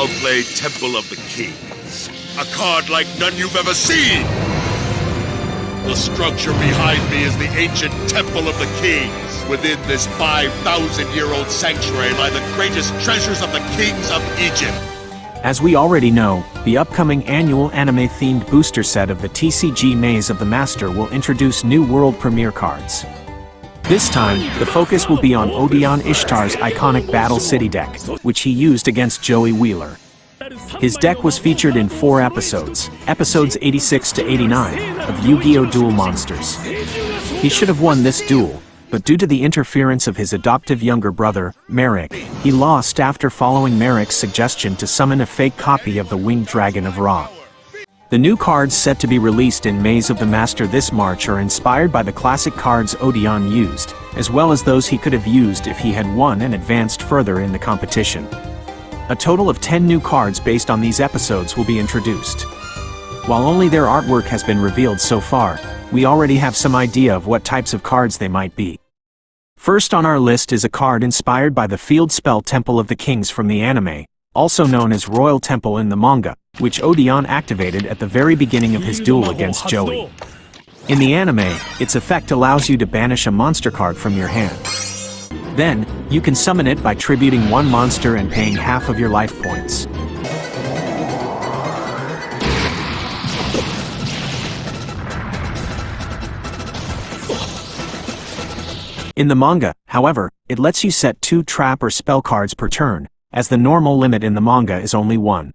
now play Temple of the Kings, a card like none you've ever seen! The structure behind me is the ancient Temple of the Kings. Within this 5,000-year-old sanctuary lie the greatest treasures of the kings of Egypt. As we already know, the upcoming annual anime-themed booster set of the TCG Maze of the Master will introduce new world premiere cards. This time, the focus will be on Odion Ishtar's iconic Battle City deck, which he used against Joey Wheeler. His deck was featured in 4 episodes, episodes 86 to 89, of Yu-Gi-Oh! Duel Monsters. He should have won this duel, but due to the interference of his adoptive younger brother, Merrick, he lost after following Merrick's suggestion to summon a fake copy of the Winged Dragon of Ra. The new cards set to be released in Maze of the Master this March are inspired by the classic cards Odion used, as well as those he could have used if he had won and advanced further in the competition. A total of 10 new cards based on these episodes will be introduced. While only their artwork has been revealed so far, we already have some idea of what types of cards they might be. First on our list is a card inspired by the field spell Temple of the Kings from the anime, also known as Royal Temple in the manga, which Odion activated at the very beginning of his duel against Joey. In the anime, its effect allows you to banish a monster card from your hand. Then, you can summon it by tributing one monster and paying half of your life points. In the manga, however, it lets you set 2 trap or spell cards per turn, as the normal limit in the manga is only 1.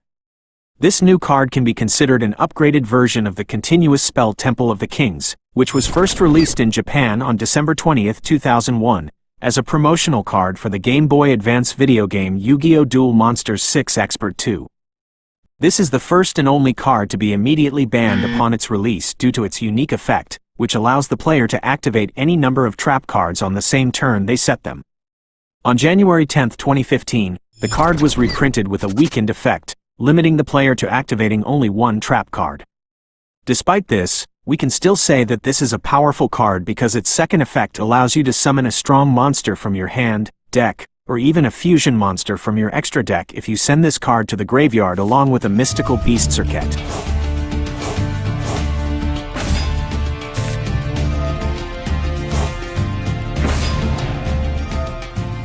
This new card can be considered an upgraded version of the continuous spell Temple of the Kings, which was first released in Japan on December 20, 2001, as a promotional card for the Game Boy Advance video game Yu-Gi-Oh! Duel Monsters 6 Expert 2. This is the first and only card to be immediately banned upon its release due to its unique effect, which allows the player to activate any number of trap cards on the same turn they set them. On January 10, 2015, the card was reprinted with a weakened effect, limiting the player to activating only 1 trap card. Despite this, we can still say that this is a powerful card because its second effect allows you to summon a strong monster from your hand, deck, or even a fusion monster from your extra deck if you send this card to the graveyard along with a mystical beast circuit.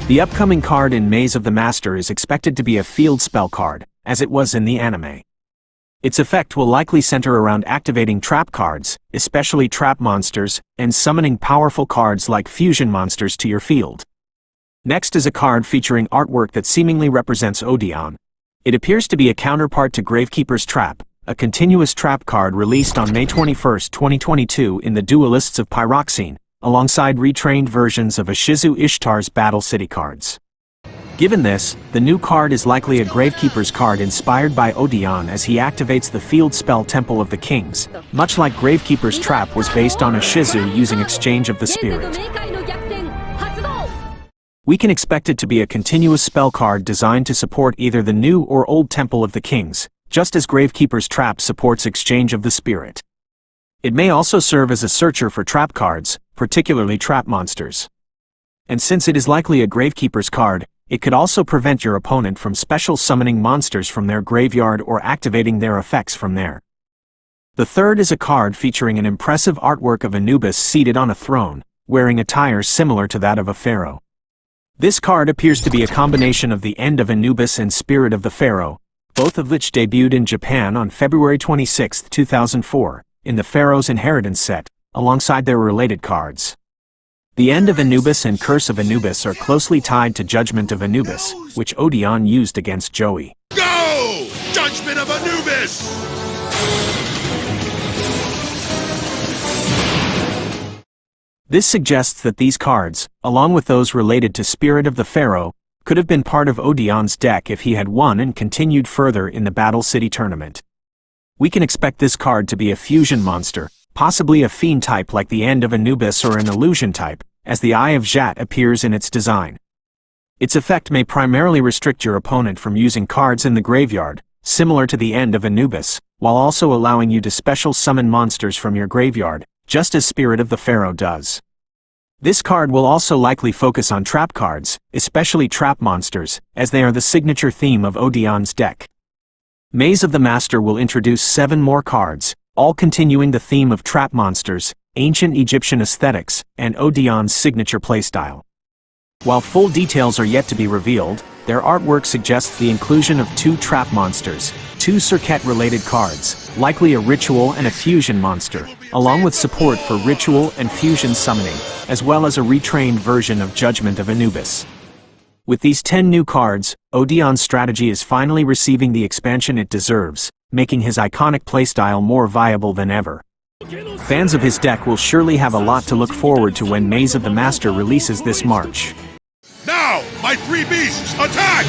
The upcoming card in Maze of the Master is expected to be a field spell card, as it was in the anime. Its effect will likely center around activating trap cards, especially trap monsters, and summoning powerful cards like fusion monsters to your field. Next is a card featuring artwork that seemingly represents Odion. It appears to be a counterpart to Gravekeeper's Trap, a continuous trap card released on May 21, 2022 in the Duelists of Pyroxene, alongside retrained versions of Yugioh Ishtar's Battle City cards. Given this, the new card is likely a Gravekeeper's card inspired by Odion as he activates the field spell Temple of the Kings, much like Gravekeeper's Trap was based on a Yugioh using Exchange of the Spirit. We can expect it to be a continuous spell card designed to support either the new or old Temple of the Kings, just as Gravekeeper's Trap supports Exchange of the Spirit. It may also serve as a searcher for trap cards, particularly trap monsters. And since it is likely a Gravekeeper's card, it could also prevent your opponent from special summoning monsters from their graveyard or activating their effects from there. The third is a card featuring an impressive artwork of Anubis seated on a throne, wearing attire similar to that of a pharaoh. This card appears to be a combination of the End of Anubis and Spirit of the Pharaoh, both of which debuted in Japan on February 26, 2004, in the Pharaoh's Inheritance set, alongside their related cards. The End of Anubis and Curse of Anubis are closely tied to Judgment of Anubis, which Odion used against Joey. Go! Judgment of Anubis! This suggests that these cards, along with those related to Spirit of the Pharaoh, could have been part of Odion's deck if he had won and continued further in the Battle City tournament. We can expect this card to be a fusion monster, possibly a fiend type like the End of Anubis or an illusion type, as the Eye of Jat appears in its design. Its effect may primarily restrict your opponent from using cards in the graveyard, similar to the End of Anubis, while also allowing you to special summon monsters from your graveyard, just as Spirit of the Pharaoh does. This card will also likely focus on trap cards, especially trap monsters, as they are the signature theme of Odion's deck. Maze of the Master will introduce 7 more cards, all continuing the theme of trap monsters, ancient Egyptian aesthetics, and Odion's signature playstyle. While full details are yet to be revealed, their artwork suggests the inclusion of 2 trap monsters, 2 Circuit-related cards, likely a ritual and a fusion monster, along with support for ritual and fusion summoning, as well as a retrained version of Judgment of Anubis. With these 10 new cards, Odion's strategy is finally receiving the expansion it deserves, making his iconic playstyle more viable than ever. Fans of his deck will surely have a lot to look forward to when Maze of the Master releases this March. Now, my 3 beasts, attack!